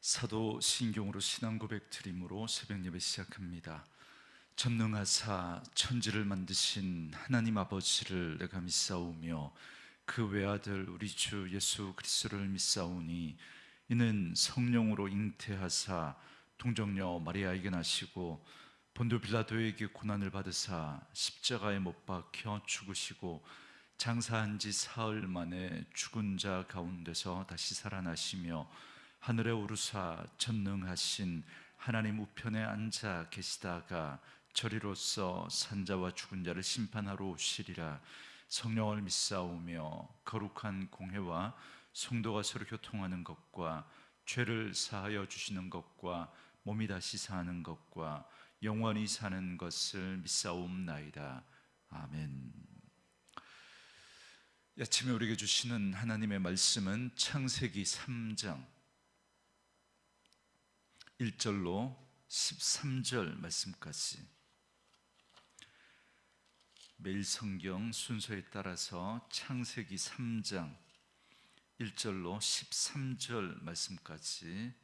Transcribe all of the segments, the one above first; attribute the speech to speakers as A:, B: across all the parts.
A: 사도 신경으로 신앙 고백 드림으로 새벽 예배 시작합니다. 전능하사 천지를 만드신 하나님 아버지를 내가 믿사오며 그 외아들 우리 주 예수 그리스도를 믿사오니 이는 성령으로 잉태하사 동정녀 마리아에게 나시고 본도 빌라도에게 고난을 받으사 십자가에 못 박혀 죽으시고 장사한 지 사흘 만에 죽은 자 가운데서 다시 살아나시며 하늘에 오르사 전능하신 하나님 우편에 앉아 계시다가 저리로서 산자와 죽은 자를 심판하러 오시리라. 성령을 믿사오며 거룩한 공회와 성도가 서로 교통하는 것과 죄를 사하여 주시는 것과 몸이 다시 사는 것과 영원히 사는 것을 믿사옵나이다. 아멘. 이 아침에 우리에게 주시는 하나님의 말씀은 창세기 3장 1절로 13절 말씀까지, 매일 성경 순서에 따라서 창세기 3장 1절로 13절 말씀까지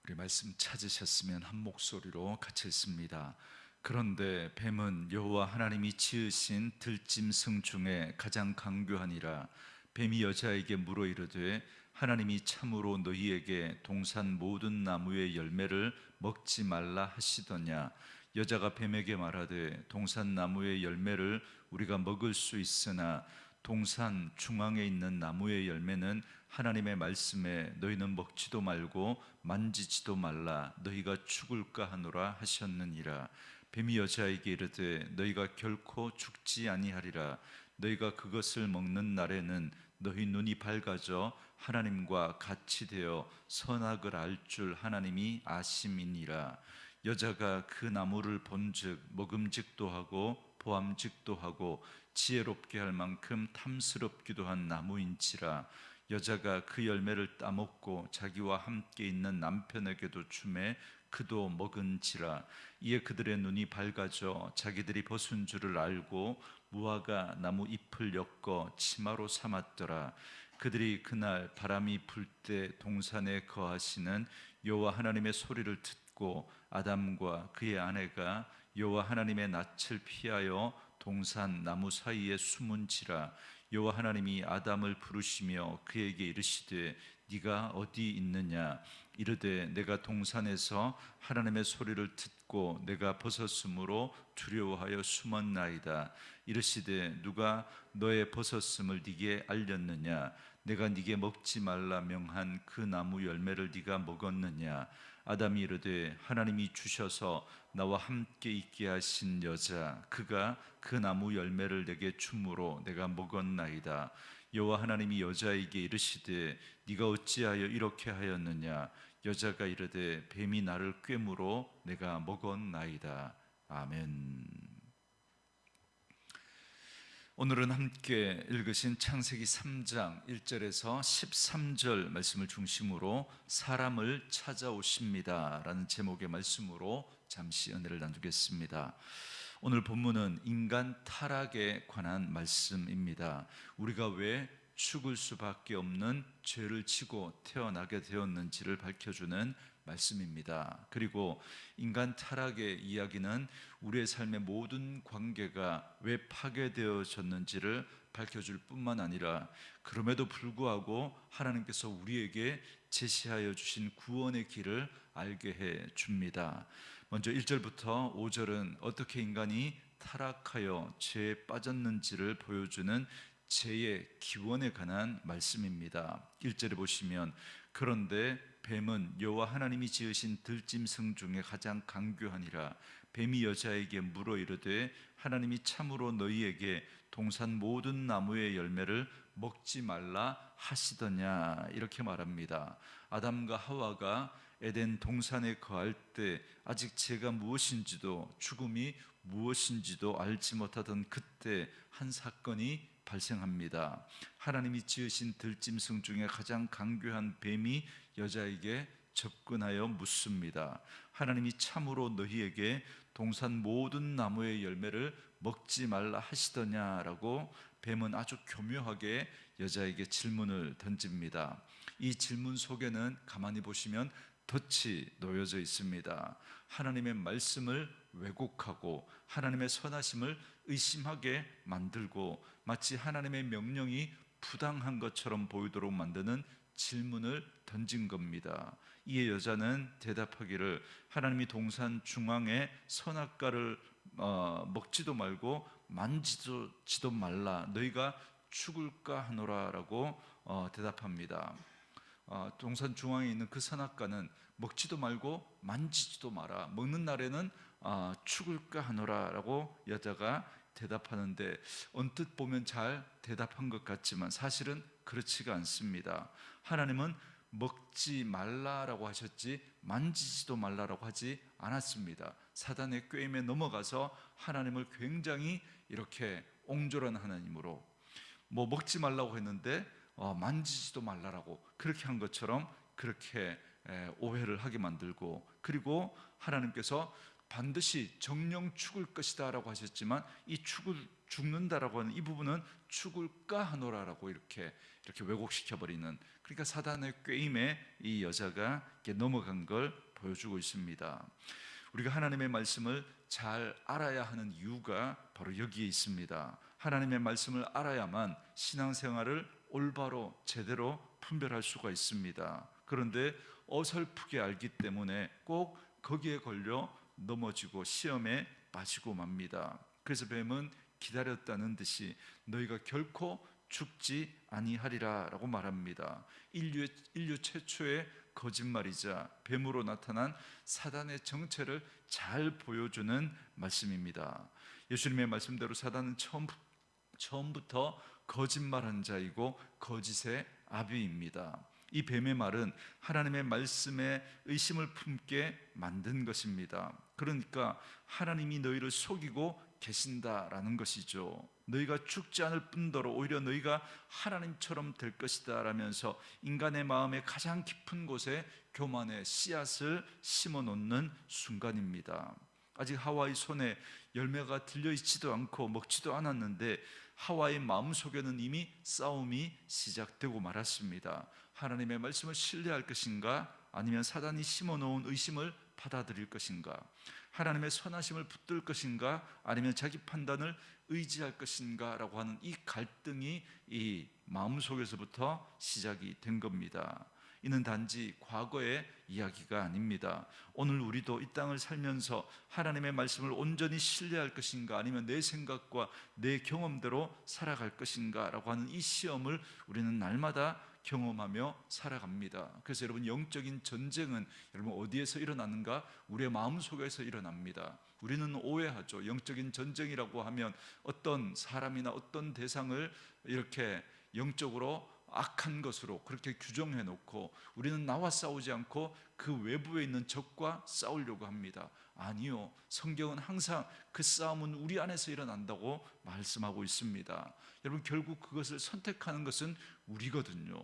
A: 우리 말씀 찾으셨으면 한 목소리로 같이 읽습니다. 그런데 뱀은 여호와 하나님이 지으신 들짐승 중에 가장 강교하니라. 뱀이 여자에게 물어 이르되 하나님이 참으로 너희에게 동산 모든 나무의 열매를 먹지 말라 하시더냐. 여자가 뱀에게 말하되 동산 나무의 열매를 우리가 먹을 수 있으나 동산 중앙에 있는 나무의 열매는 하나님의 말씀에 너희는 먹지도 말고 만지지도 말라 너희가 죽을까 하노라 하셨느니라. 뱀이 여자에게 이르되 너희가 결코 죽지 아니하리라. 너희가 그것을 먹는 날에는 너희 눈이 밝아져 하나님과 같이 되어 선악을 알 줄 하나님이 아심이니라. 여자가 그 나무를 본즉 먹음직도 하고 보암직도 하고 지혜롭게 할 만큼 탐스럽기도 한 나무인지라. 여자가 그 열매를 따먹고 자기와 함께 있는 남편에게도 주매 그도 먹은지라. 이에 그들의 눈이 밝아져 자기들이 벗은 줄을 알고 무화과 나무 잎을 엮어 치마로 삼았더라. 그들이 그날 바람이 불 때 동산에 거하시는 여호와 하나님의 소리를 듣고 아담과 그의 아내가 여호와 하나님의 낯을 피하여 동산 나무 사이에 숨은지라. 여호와 하나님이 아담을 부르시며 그에게 이르시되 네가 어디 있느냐. 이르되 내가 동산에서 하나님의 소리를 듣고 내가 벗었으므로 두려워하여 숨었나이다. 이르시되 누가 너의 벗었음을 네게 알렸느냐. 내가 네게 먹지 말라 명한 그 나무 열매를 네가 먹었느냐. 아담이 이르되 하나님이 주셔서 나와 함께 있게 하신 여자 그가 그 나무 열매를 내게 주므로 내가 먹었나이다. 여호와 하나님이 여자에게 이르시되 네가 어찌하여 이렇게 하였느냐. 여자가 이르되 뱀이 나를 꿰므로 내가 먹었나이다. 아멘. 오늘은 함께 읽으신 창세기 3장 1절에서 13절 말씀을 중심으로 사람을 찾아오십니다 라는 제목의 말씀으로 잠시 은혜를 나누겠습니다. 오늘 본문은 인간 타락에 관한 말씀입니다. 우리가 왜 죽을 수밖에 없는 죄를 지고 태어나게 되었는지를 밝혀주는 말씀입니다. 그리고 인간 타락의 이야기는 우리의 삶의 모든 관계가 왜 파괴되어졌는지를 밝혀줄 뿐만 아니라 그럼에도 불구하고 하나님께서 우리에게 제시하여 주신 구원의 길을 알게 해 줍니다. 먼저 1절부터 5절은 어떻게 인간이 타락하여 죄에 빠졌는지를 보여주는 죄의 기원에 관한 말씀입니다. 1절에 보시면 그런데 뱀은 여호와 하나님이 지으신 들짐승 중에 가장 강교하니라. 뱀이 여자에게 물어 이르되 하나님이 참으로 너희에게 동산 모든 나무의 열매를 먹지 말라 하시더냐. 이렇게 말합니다. 아담과 하와가 에덴 동산에 거할 때 아직 죄가 무엇인지도 죽음이 무엇인지도 알지 못하던 그때 한 사건이 발생합니다. 하나님이 지으신 들짐승 중에 가장 강교한 뱀이 여자에게 접근하여 묻습니다. 하나님이 참으로 너희에게 동산 모든 나무의 열매를 먹지 말라 하시더냐라고 뱀은 아주 교묘하게 여자에게 질문을 던집니다. 이 질문 속에는 가만히 보시면 덫이 놓여져 있습니다. 하나님의 말씀을 왜곡하고 하나님의 선하심을 의심하게 만들고 마치 하나님의 명령이 부당한 것처럼 보이도록 만드는 질문을 던진 겁니다. 이에 여자는 대답하기를 하나님이 동산 중앙에 선악과를 먹지도 말고 만지지도 말라, 너희가 죽을까 하노라라고 대답합니다. 동산 중앙에 있는 그 선악과는 먹지도 말고 만지지도 마라, 먹는 날에는 죽을까 하노라라고 여자가 대답하는데, 언뜻 보면 잘 대답한 것 같지만 사실은 그렇지가 않습니다. 하나님은 먹지 말라라고 하셨지 만지지도 말라라고 하지 않았습니다. 사단의 꾀임에 넘어가서 하나님을 굉장히 이렇게 옹졸한 하나님으로, 먹지 말라고 했는데 만지지도 말라라고 그렇게 한 것처럼 그렇게 오해를 하게 만들고, 그리고 하나님께서 반드시 정령 죽을 것이다 라고 하셨지만 이 죽는다라고 하는 이 부분은 죽을까 하노라라고 이렇게 왜곡시켜버리는, 그러니까 사단의 꾀임에 이 여자가 넘어간 걸 보여주고 있습니다. 우리가 하나님의 말씀을 잘 알아야 하는 이유가 바로 여기에 있습니다. 하나님의 말씀을 알아야만 신앙생활을 올바로 제대로 분별할 수가 있습니다. 그런데 어설프게 알기 때문에 꼭 거기에 걸려 넘어지고 시험에 빠지고 맙니다. 그래서 뱀은 기다렸다는 듯이 너희가 결코 죽지 아니하리라 라고 말합니다. 인류 최초의 거짓말이자 뱀으로 나타난 사단의 정체를 잘 보여주는 말씀입니다. 예수님의 말씀대로 사단은 처음부터 거짓말한 자이고 거짓의 아비입니다. 이 뱀의 말은 하나님의 말씀에 의심을 품게 만든 것입니다. 그러니까 하나님이 너희를 속이고 계신다라는 것이죠. 너희가 죽지 않을 뿐더러 오히려 너희가 하나님처럼 될 것이다 라면서 인간의 마음의 가장 깊은 곳에 교만의 씨앗을 심어 놓는 순간입니다. 아직 하와의 손에 열매가 들려 있지도 않고 먹지도 않았는데 하와의 마음속에는 이미 싸움이 시작되고 말았습니다. 하나님의 말씀을 신뢰할 것인가, 아니면 사단이 심어놓은 의심을 받아들일 것인가, 하나님의 선하심을 붙들 것인가, 아니면 자기 판단을 의지할 것인가 라고 하는 이 갈등이 이 마음속에서부터 시작이 된 겁니다. 이는 단지 과거의 이야기가 아닙니다. 오늘 우리도 이 땅을 살면서 하나님의 말씀을 온전히 신뢰할 것인가, 아니면 내 생각과 내 경험대로 살아갈 것인가 라고 하는 이 시험을 우리는 날마다 경험하며 살아갑니다. 그래서 여러분, 영적인 전쟁은 여러분 어디에서 일어나는가? 우리의 마음속에서 일어납니다. 우리는 오해하죠. 영적인 전쟁이라고 하면 어떤 사람이나 어떤 대상을 이렇게 영적으로 악한 것으로 그렇게 규정해 놓고 우리는 나와 싸우지 않고 그 외부에 있는 적과 싸우려고 합니다. 아니요, 성경은 항상 그 싸움은 우리 안에서 일어난다고 말씀하고 있습니다. 여러분, 결국 그것을 선택하는 것은 우리거든요.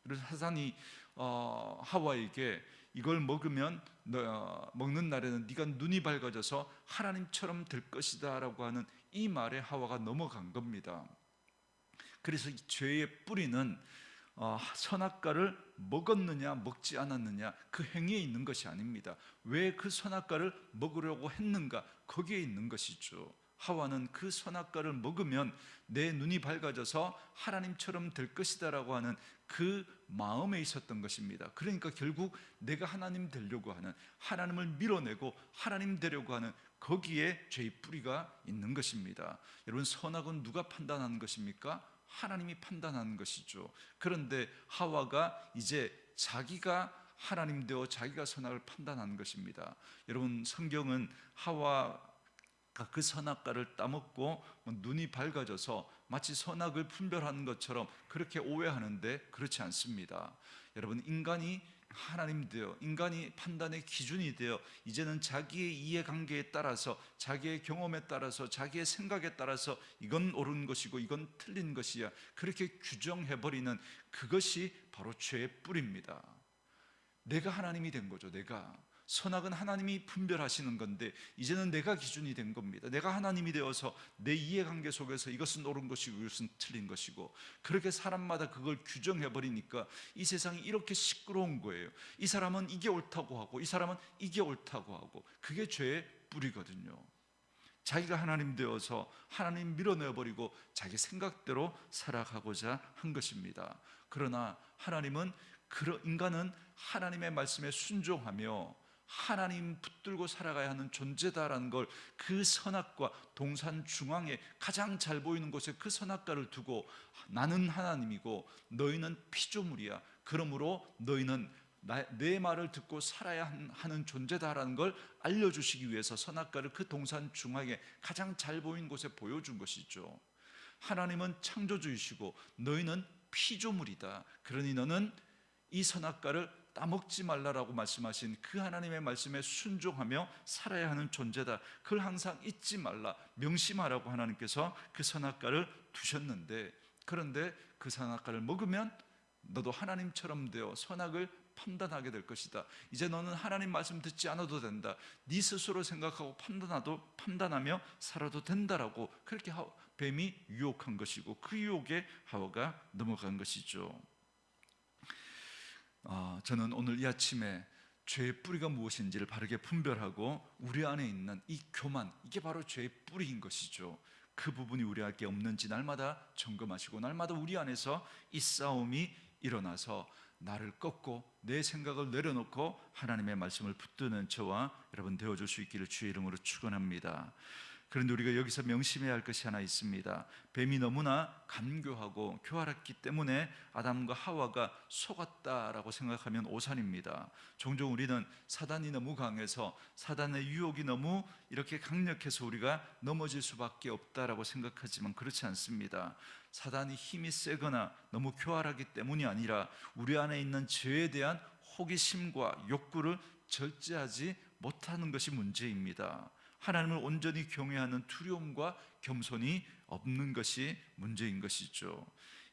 A: 그래서 사단이 하와에게 이걸 먹으면 먹는 날에는 네가 눈이 밝아져서 하나님처럼 될 것이다 라고 하는 이 말에 하와가 넘어간 겁니다. 그래서 이 죄의 뿌리는 선악과를 먹었느냐 먹지 않았느냐 그 행위에 있는 것이 아닙니다. 왜 그 선악과를 먹으려고 했는가, 거기에 있는 것이죠. 하와는 그 선악과를 먹으면 내 눈이 밝아져서 하나님처럼 될 것이다 라고 하는 그 마음에 있었던 것입니다. 그러니까 결국 내가 하나님 되려고 하는, 하나님을 밀어내고 하나님 되려고 하는 거기에 죄의 뿌리가 있는 것입니다. 여러분, 선악은 누가 판단하는 것입니까? 하나님이 판단하는 것이죠. 그런데 하와가 이제 자기가 하나님 되어 자기가 선악을 판단하는 것입니다. 여러분, 성경은 하와가 그 선악과를 따먹고 눈이 밝아져서 마치 선악을 분별하는 것처럼 그렇게 오해하는데 그렇지 않습니다. 여러분, 인간이 하나님 되어, 인간이 판단의 기준이 되어 이제는 자기의 이해관계에 따라서, 자기의 경험에 따라서, 자기의 생각에 따라서 이건 옳은 것이고 이건 틀린 것이야 그렇게 규정해버리는 그것이 바로 죄의 뿌리입니다. 내가 하나님이 된 거죠. 내가 선악은 하나님이 분별하시는 건데 이제는 내가 기준이 된 겁니다. 내가 하나님이 되어서 내 이해관계 속에서 이것은 옳은 것이고 이것은 틀린 것이고, 그렇게 사람마다 그걸 규정해버리니까 이 세상이 이렇게 시끄러운 거예요. 이 사람은 이게 옳다고 하고 이 사람은 이게 옳다고 하고, 그게 죄의 뿌리거든요. 자기가 하나님 되어서 하나님 밀어내버리고 자기 생각대로 살아가고자 한 것입니다. 그러나 하나님은, 인간은 하나님의 말씀에 순종하며 하나님 붙들고 살아가야 하는 존재다라는 걸, 그 선악과 동산 중앙에 가장 잘 보이는 곳에 그 선악과를 두고 나는 하나님이고 너희는 피조물이야, 그러므로 너희는 내 말을 듣고 살아야 하는 존재다라는 걸 알려주시기 위해서 선악과를 그 동산 중앙에 가장 잘 보이는 곳에 보여준 것이죠. 하나님은 창조주이시고 너희는 피조물이다, 그러니 너는 이 선악과를 따먹지 말라라고 말씀하신 그 하나님의 말씀에 순종하며 살아야 하는 존재다, 그걸 항상 잊지 말라, 명심하라고 하나님께서 그 선악과를 두셨는데, 그런데 그 선악과를 먹으면 너도 하나님처럼 되어 선악을 판단하게 될 것이다. 이제 너는 하나님 말씀 듣지 않아도 된다. 네 스스로 생각하고 판단하며 살아도 된다라고 그렇게 뱀이 유혹한 것이고, 그 유혹에 하와가 넘어간 것이죠. 저는 오늘 이 아침에 죄의 뿌리가 무엇인지를 바르게 분별하고 우리 안에 있는 이 교만, 이게 바로 죄의 뿌리인 것이죠. 그 부분이 우리에게 없는지 날마다 점검하시고, 날마다 우리 안에서 이 싸움이 일어나서 나를 꺾고 내 생각을 내려놓고 하나님의 말씀을 붙드는 저와 여러분 되어줄 수 있기를 주의 이름으로 축원합니다. 그런데 우리가 여기서 명심해야 할 것이 하나 있습니다. 뱀이 너무나 간교하고 교활했기 때문에 아담과 하와가 속았다라고 생각하면 오산입니다. 종종 우리는 사단이 너무 강해서, 사단의 유혹이 너무 이렇게 강력해서 우리가 넘어질 수밖에 없다라고 생각하지만 그렇지 않습니다. 사단이 힘이 세거나 너무 교활하기 때문이 아니라 우리 안에 있는 죄에 대한 호기심과 욕구를 절제하지 못하는 것이 문제입니다. 하나님을 온전히 경외하는 두려움과 겸손이 없는 것이 문제인 것이죠.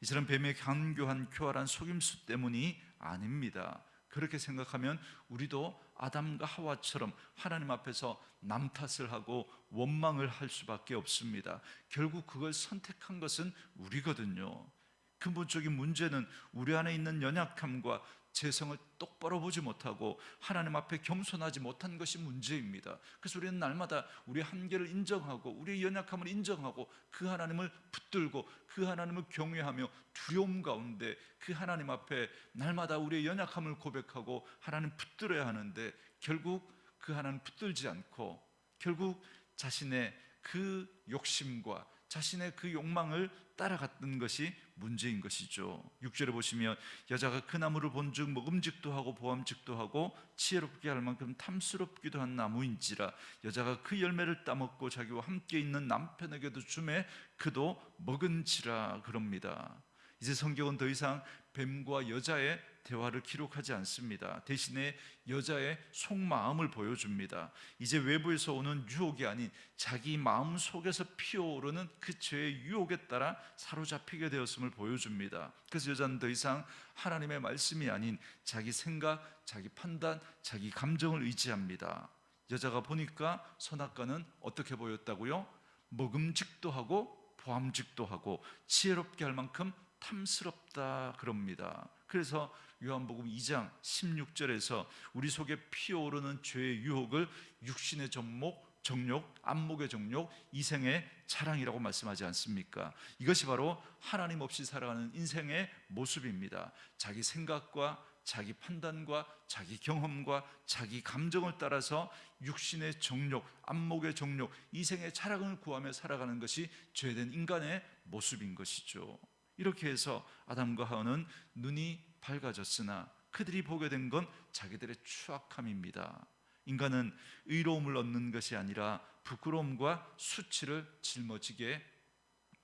A: 이처럼 뱀의 간교한 교활한 속임수 때문이 아닙니다. 그렇게 생각하면 우리도 아담과 하와처럼 하나님 앞에서 남 탓을 하고 원망을 할 수밖에 없습니다. 결국 그걸 선택한 것은 우리거든요. 근본적인 문제는 우리 안에 있는 연약함과 재성을 똑바로 보지 못하고 하나님 앞에 겸손하지 못한 것이 문제입니다. 그래서 우리는 날마다 우리의 한계를 인정하고 우리의 연약함을 인정하고 그 하나님을 붙들고 그 하나님을 경외하며 두려움 가운데 그 하나님 앞에 날마다 우리의 연약함을 고백하고 하나님 붙들어야 하는데, 결국 그 하나님 붙들지 않고 결국 자신의 그 욕심과 자신의 그 욕망을 따라갔던 것이 문제인 것이죠. 6절에 보시면 여자가 그 나무를 본즉 먹음직도 하고 보암직도 하고 지혜롭게 할 만큼 탐스럽기도 한 나무인지라 여자가 그 열매를 따먹고 자기와 함께 있는 남편에게도 주매 그도 먹은지라 그럽니다. 이제 성경은 더 이상 뱀과 여자의 대화를 기록하지 않습니다. 대신에 여자의 속마음을 보여줍니다. 이제 외부에서 오는 유혹이 아닌 자기 마음 속에서 피어오르는 그 죄의 유혹에 따라 사로잡히게 되었음을 보여줍니다. 그래서 여자는 더 이상 하나님의 말씀이 아닌 자기 생각, 자기 판단, 자기 감정을 의지합니다. 여자가 보니까 선악과는 어떻게 보였다고요? 먹음직도 하고 보암직도 하고 지혜롭게 할 만큼 탐스럽다 그럽니다. 그래서 요한복음 2장 16절에서 우리 속에 피어오르는 죄의 유혹을 육신의 정욕, 안목의 정욕, 이생의 자랑이라고 말씀하지 않습니까? 이것이 바로 하나님 없이 살아가는 인생의 모습입니다. 자기 생각과 자기 판단과 자기 경험과 자기 감정을 따라서 육신의 정욕, 안목의 정욕, 이생의 자랑을 구하며 살아가는 것이 죄된 인간의 모습인 것이죠. 이렇게 해서 아담과 하와는 눈이 밝아졌으나 그들이 보게 된 건 자기들의 추악함입니다. 인간은 의로움을 얻는 것이 아니라 부끄러움과 수치를 짊어지게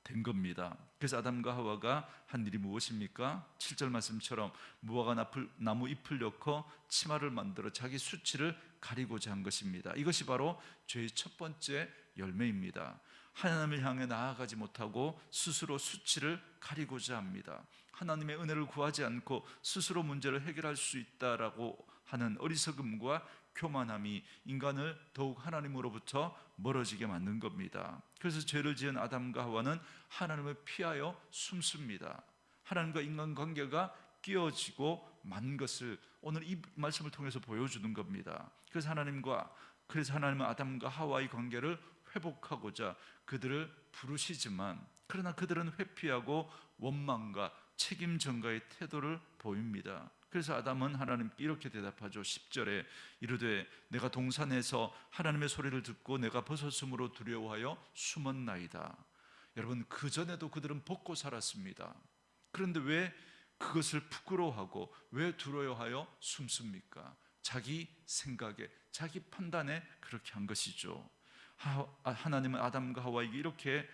A: 된 겁니다. 그래서 아담과 하와가 한 일이 무엇입니까? 7절 말씀처럼 무화과 나무 잎을 넣고 치마를 만들어 자기 수치를 가리고자 한 것입니다. 이것이 바로 죄의 첫 번째 열매입니다. 하나님을 향해 나아가지 못하고 스스로 수치를 가리고자 합니다. 하나님의 은혜를 구하지 않고 스스로 문제를 해결할 수 있다라고 하는 어리석음과 교만함이 인간을 더욱 하나님으로부터 멀어지게 만든 겁니다. 그래서 죄를 지은 아담과 하와는 하나님을 피하여 숨습니다. 하나님과 인간관계가 끼어지고 만 것을 오늘 이 말씀을 통해서 보여주는 겁니다. 그래서 하나님은 아담과 하와의 관계를 회복하고자 그들을 부르시지만, 그러나 그들은 회피하고 원망과 책임 전가의 태도를 보입니다. 그래서 아담은 하나님께 이렇게 대답하죠. 10절에 이르되 내가 동산에서 하나님의 소리를 듣고 내가 벗었으므로 두려워하여 숨었나이다. 여러분, 그전에도 그들은 벗고 살았습니다. 그런데 왜 그것을 부끄러워하고 왜 두려워하여 숨습니까? 자기 생각에, 자기 판단에 그렇게 한 것이죠. 하나님은 아담과 하와에게 이렇게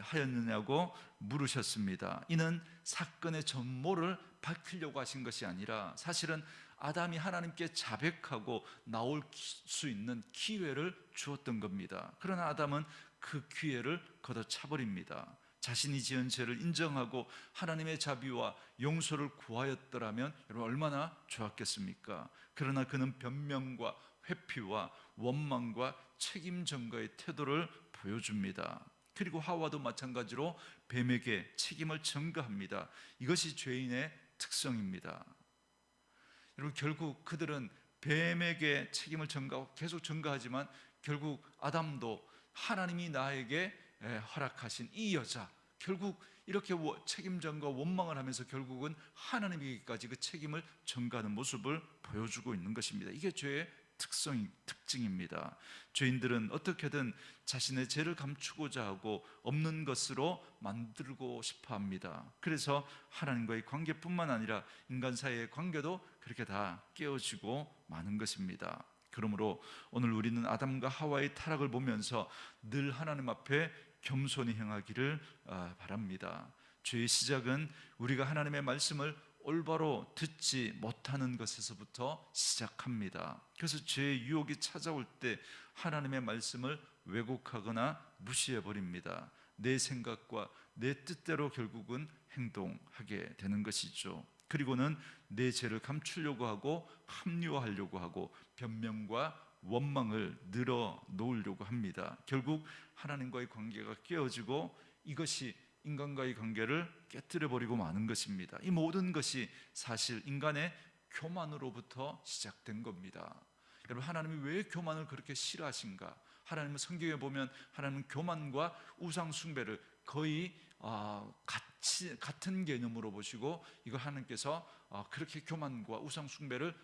A: 하였느냐고 물으셨습니다. 이는 사건의 전모를 밝히려고 하신 것이 아니라 사실은 아담이 하나님께 자백하고 나올 수 있는 기회를 주었던 겁니다. 그러나 아담은 그 기회를 걷어차버립니다. 자신이 지은 죄를 인정하고 하나님의 자비와 용서를 구하였더라면 여러분 얼마나 좋았겠습니까? 그러나 그는 변명과 회피와 원망과 책임 전가의 태도를 보여줍니다. 그리고 하와도 마찬가지로 뱀에게 책임을 전가합니다. 이것이 죄인의 특성입니다. 여러분, 결국 그들은 뱀에게 책임을 전가하고 계속 전가하지만 결국 아담도 하나님이 나에게 허락하신 이 여자, 결국 이렇게 책임 전가 원망을 하면서 결국은 하나님에게까지 그 책임을 전가하는 모습을 보여주고 있는 것입니다. 이게 죄의 특징입니다. 죄인들은 어떻게든 자신의 죄를 감추고자 하고 없는 것으로 만들고 싶어 합니다. 그래서 하나님과의 관계뿐만 아니라 인간 사이의 관계도 그렇게 다 깨어지고 마는 것입니다. 그러므로 오늘 우리는 아담과 하와의 타락을 보면서 늘 하나님 앞에 겸손히 행하기를 바랍니다. 죄의 시작은 우리가 하나님의 말씀을 올바로 듣지 못하는 것에서부터 시작합니다. 그래서 죄의 유혹이 찾아올 때 하나님의 말씀을 왜곡하거나 무시해버립니다. 내 생각과 내 뜻대로 결국은 행동하게 되는 것이죠. 그리고는 내 죄를 감추려고 하고 합리화하려고 하고 변명과 원망을 늘어놓으려고 합니다. 결국 하나님과의 관계가 깨어지고 이것이 인간과의 관계를 깨뜨려버리고 마는 것입니다. 이 모든 것이 사실 인간의 교만으로부터 시작된 겁니다. 여러분, 하나님이 왜 교만을 그렇게 싫어하신가? 하나님은 성경에 보면 하나님은 교만과 우상 숭배를 거의 같은 개념으로 보시고 이걸 하나님께서 그렇게 교만과 우상 숭배를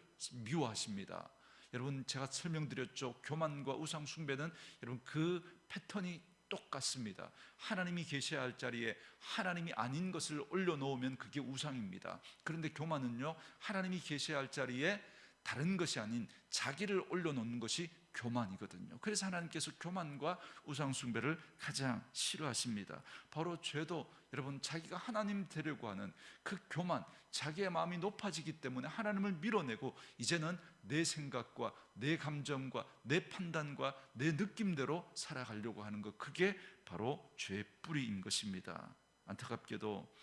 A: 미워하십니다. 여러분, 제가 설명드렸죠. 교만과 우상 숭배는 여러분 그 패턴이 똑같습니다. 하나님이 계셔야 할 자리에 하나님이 아닌 것을 올려놓으면 그게 우상입니다. 그런데 교만은요, 하나님이 계셔야 할 자리에 다른 것이 아닌 자기를 올려놓는 것이 교만이거든요. 그래서 하나님께서 교만과 우상 숭배를 가장 싫어하십니다. 바로 죄도 여러분 자기가 하나님 되려고 하는 그 교만, 자기의 마음이 높아지기 때문에 하나님을 밀어내고 이제는 내 생각과 내 감정과 내 판단과 내 느낌대로 살아가려고 하는 것, 그게 바로 죄의 뿌리인 것입니다. 안타깝게도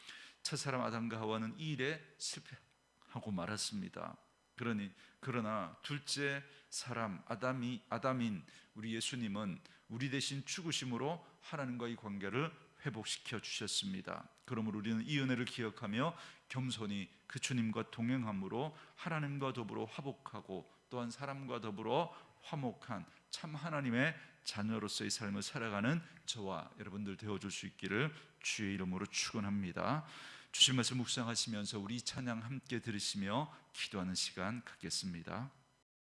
A: 첫사람 아담과 하와는 이 일에 실패하고 말았습니다. 그러나 둘째 사람 아담인 우리 예수님은 우리 대신 죽으심으로 하나님과의 관계를 회복시켜 주셨습니다. 그러므로 우리는 이 은혜를 기억하며 겸손히 그 주님과 동행함으로 하나님과 더불어 화목하고 또한 사람과 더불어 화목한 참 하나님의 자녀로서의 삶을 살아가는 저와 여러분들 되어줄 수 있기를 주의 이름으로 축원합니다. 주신 말씀 묵상하시면서 우리 찬양 함께 들으시며 기도하는 시간 갖겠습니다.